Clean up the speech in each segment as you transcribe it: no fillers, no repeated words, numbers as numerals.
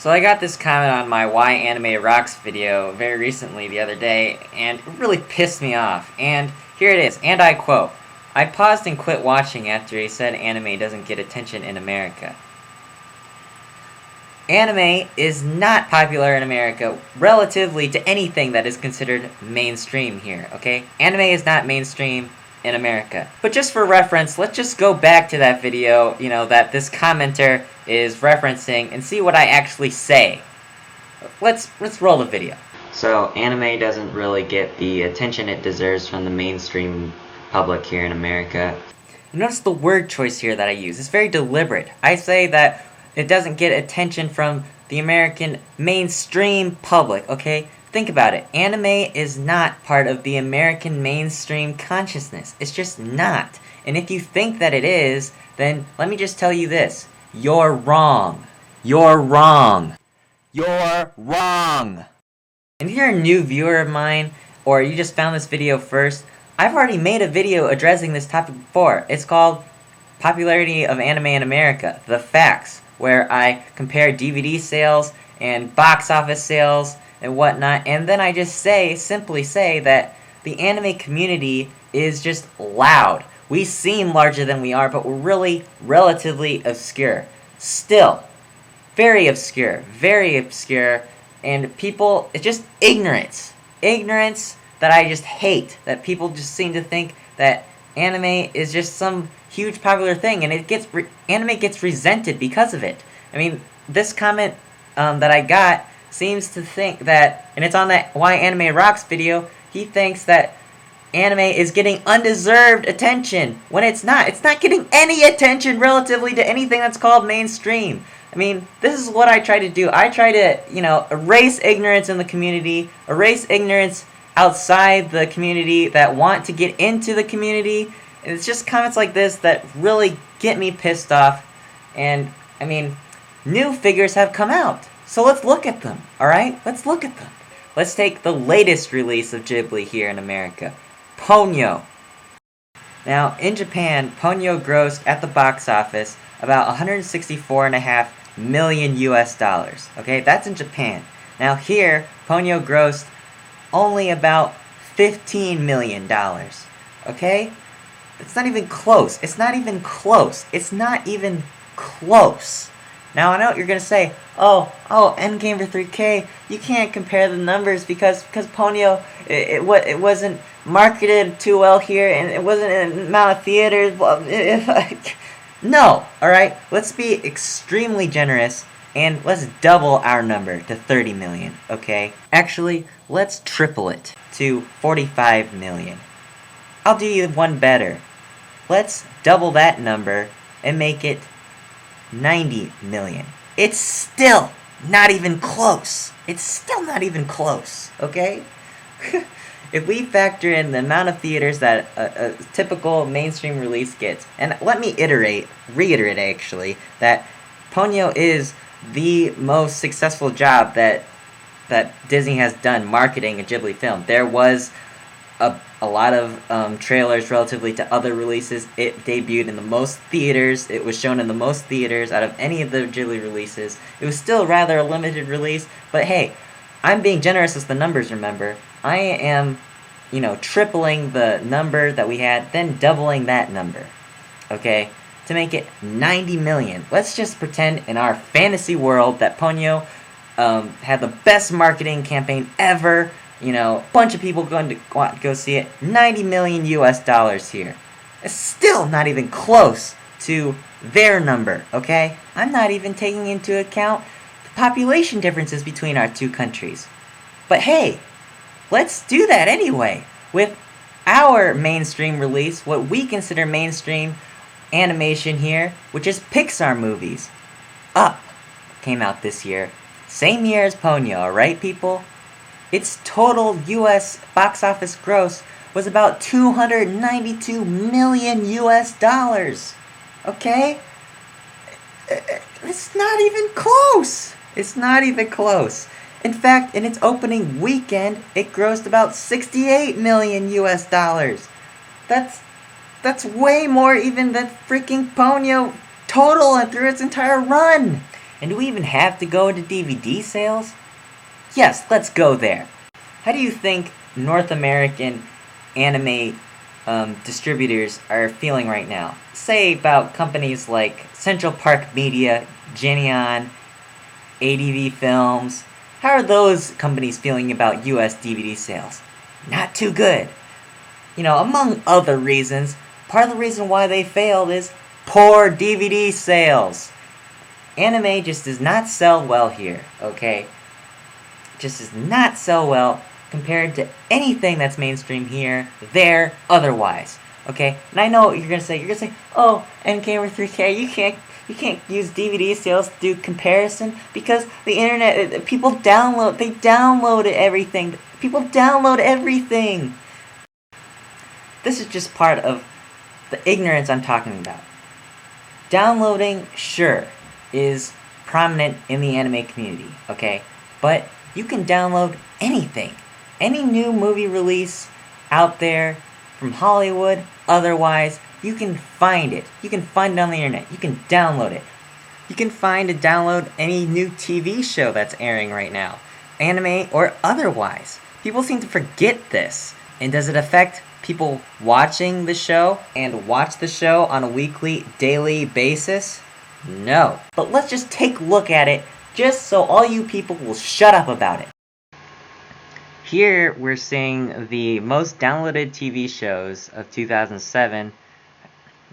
So I got this comment on my Why Anime Rocks video very recently the other day, and it really pissed me off. And here it is, and I quote, "I paused and quit watching after he said anime doesn't get attention in America." Anime is not popular in America relatively to anything that is considered mainstream here, okay? Anime is not mainstream in America. But just for reference, let's just go back to that video, that this commenter is referencing and see what I actually say. Let's roll the video. So, anime doesn't really get the attention it deserves from the mainstream public here in America. Notice the word choice here that I use. It's very deliberate. I say that it doesn't get attention from the American mainstream public, okay? Think about it. Anime is not part of the American mainstream consciousness. It's just not. And if you think that it is, then let me just tell you this. You're wrong. You're wrong. You're wrong. And if you're a new viewer of mine, or you just found this video first, I've already made a video addressing this topic before. It's called Popularity of Anime in America, The Facts, where I compare DVD sales and box office sales and whatnot, and then I just simply say that the anime community is just loud. We seem larger than we are, but we're really relatively obscure. Still, very obscure, and people, it's just ignorance. Ignorance that I just hate, that people just seem to think that anime is just some huge popular thing, and anime gets resented because of it. I mean, this comment that I got seems to think that, and it's on that Why Anime Rocks video, he thinks that anime is getting undeserved attention, when it's not. It's not getting any attention relatively to anything that's called mainstream. I mean, this is what I try to do. I try to, erase ignorance in the community, erase ignorance outside the community that want to get into the community. And it's just comments like this that really get me pissed off. And, I mean, new figures have come out. So let's look at them, alright? Let's look at them. Let's take the latest release of Ghibli here in America, Ponyo. Now, in Japan, Ponyo grossed at the box office about $164.5 million US dollars. Okay, that's in Japan. Now here, Ponyo grossed only about $15 million. Okay? It's not even close. It's not even close. It's not even close. Now, I know what you're going to say. Oh, Endgame for 3K, you can't compare the numbers because Ponyo, it wasn't marketed too well here, and it wasn't in an amount of theaters. No, alright? Let's be extremely generous, and let's double our number to 30 million, okay? Actually, let's triple it to 45 million. I'll do you one better. Let's double that number and make it 90 million. It's still not even close. It's still not even close, okay? If we factor in the amount of theaters that a typical mainstream release gets, and let me reiterate actually, that Ponyo is the most successful job that Disney has done marketing a Ghibli film. There was a lot of trailers relatively to other releases. It debuted in the most theaters. It was shown in the most theaters out of any of the Ghibli releases. It was still rather a limited release, but hey, I'm being generous with the numbers, remember. I am, tripling the number that we had, then doubling that number, okay, to make it 90 million. Let's just pretend in our fantasy world that Ponyo had the best marketing campaign ever. A bunch of people going to go see it. 90 million US dollars here. It's still not even close to their number, okay? I'm not even taking into account the population differences between our two countries. But hey, let's do that anyway. With our mainstream release, what we consider mainstream animation here, which is Pixar movies. Up came out this year. Same year as Ponyo, alright people? Its total US box office gross was about 292 million US dollars. Okay? It's not even close. It's not even close. In fact, in its opening weekend, it grossed about 68 million US dollars. That's way more even than freaking Ponyo total and through its entire run. And do we even have to go into DVD sales? Yes, let's go there. How do you think North American anime distributors are feeling right now? Say about companies like Central Park Media, Geneon, ADV Films. How are those companies feeling about US DVD sales? Not too good. Among other reasons, part of the reason why they failed is poor DVD sales. Anime just does not sell well here, okay? Just does not sell well compared to anything that's mainstream here, there, otherwise. Okay? And I know what you're gonna say, oh, NK over 3K, you can't use DVD sales to do comparison because the internet, people download everything. People download everything. This is just part of the ignorance I'm talking about. Downloading, sure, is prominent in the anime community, okay? But you can download anything. Any new movie release out there from Hollywood, otherwise, you can find it. You can find it on the internet. You can download it. You can find and download any new TV show that's airing right now, anime or otherwise. People seem to forget this. And does it affect people watching the show and watch the show on a weekly, daily basis? No. But let's just take a look at it just so all you people will shut up about it. Here we're seeing the most downloaded TV shows of 2007.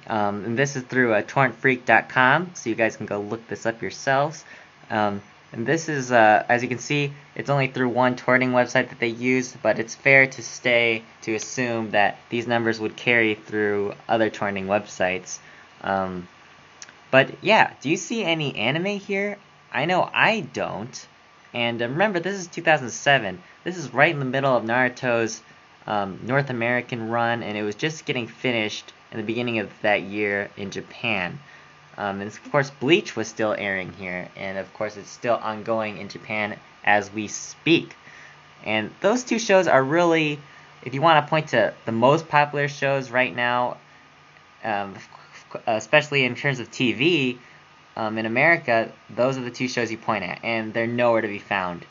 And this is through torrentfreak.com, so you guys can go look this up yourselves. And this is, as you can see, it's only through one torrenting website that they use, but it's fair to assume that these numbers would carry through other torrenting websites. But yeah, do you see any anime here? I know I don't. And remember, this is 2007. This is right in the middle of Naruto's North American run, and it was just getting finished in the beginning of that year in Japan. And of course, Bleach was still airing here, and of course, it's still ongoing in Japan as we speak. And those two shows are really, if you want to point to the most popular shows right now, especially in terms of TV, in America, those are the two shows you point at, and they're nowhere to be found.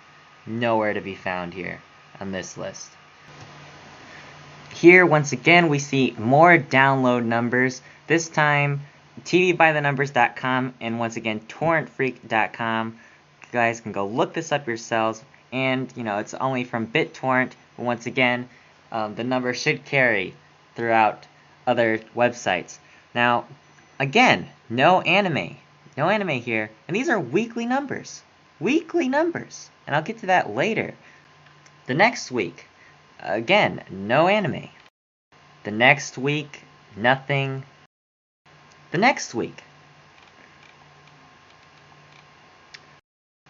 Nowhere to be found here on this list. Here, once again, we see more download numbers. This time, tvbythenumbers.com, and once again, torrentfreak.com. You guys can go look this up yourselves, and, it's only from BitTorrent, but once again, the number should carry throughout other websites. Now, again, no anime. No anime here, and these are weekly numbers. Weekly numbers, and I'll get to that later. The next week, again, no anime. The next week, nothing. The next week.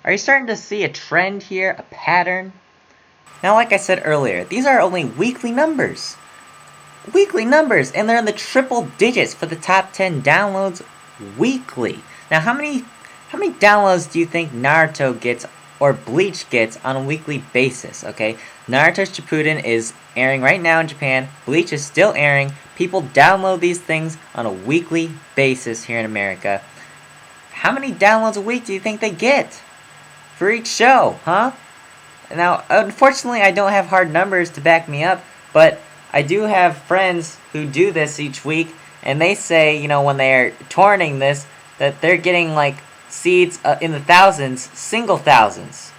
Are you starting to see a trend here, a pattern? Now, like I said earlier, these are only weekly numbers. Weekly numbers, and they're in the triple digits for the top 10 downloads weekly. Now, how many downloads do you think Naruto gets or Bleach gets on a weekly basis, okay? Naruto Shippuden is airing right now in Japan. Bleach is still airing. People download these things on a weekly basis here in America. How many downloads a week do you think they get for each show, huh? Now, unfortunately, I don't have hard numbers to back me up, but I do have friends who do this each week, and they say, when they're torrenting this, that they're getting like seeds in the thousands, single thousands,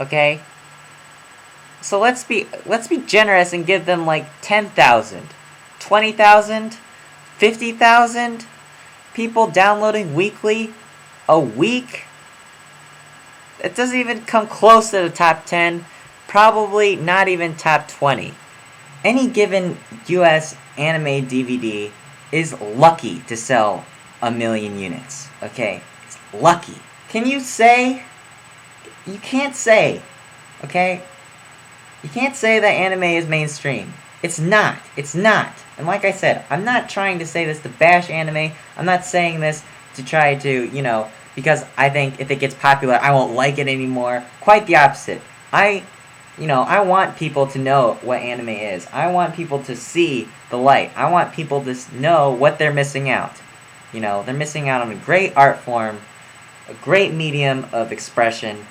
okay? So let's be generous and give them like 10,000, 20,000, 50,000 people downloading weekly a week. It doesn't even come close to the top 10, probably not even top 20. Any given US anime DVD is lucky to sell 1 million units, okay? It's lucky. Can you say? You can't say, okay? You can't say that anime is mainstream. It's not. It's not. And like I said, I'm not trying to say this to bash anime. I'm not saying this to try to, because I think if it gets popular, I won't like it anymore. Quite the opposite. I want people to know what anime is. I want people to see the light. I want people to know what they're missing out. You know, they're missing out on a great art form, a great medium of expression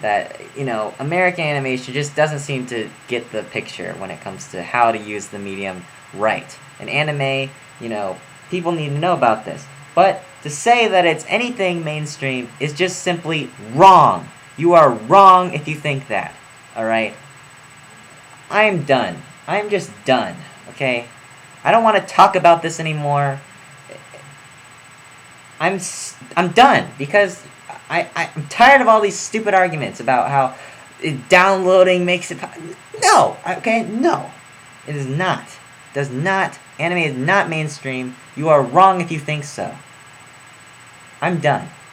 that, you know, American animation just doesn't seem to get the picture when it comes to how to use the medium right. And anime, you know, people need to know about this. But to say that it's anything mainstream is just simply wrong. You are wrong if you think that. Alright? I'm done. I'm just done. Okay? I don't want to talk about this anymore. I'm done because I'm tired of all these stupid arguments about how downloading makes it. No, okay, no, it is not. It does not. Anime is not mainstream. You are wrong if you think so. I'm done.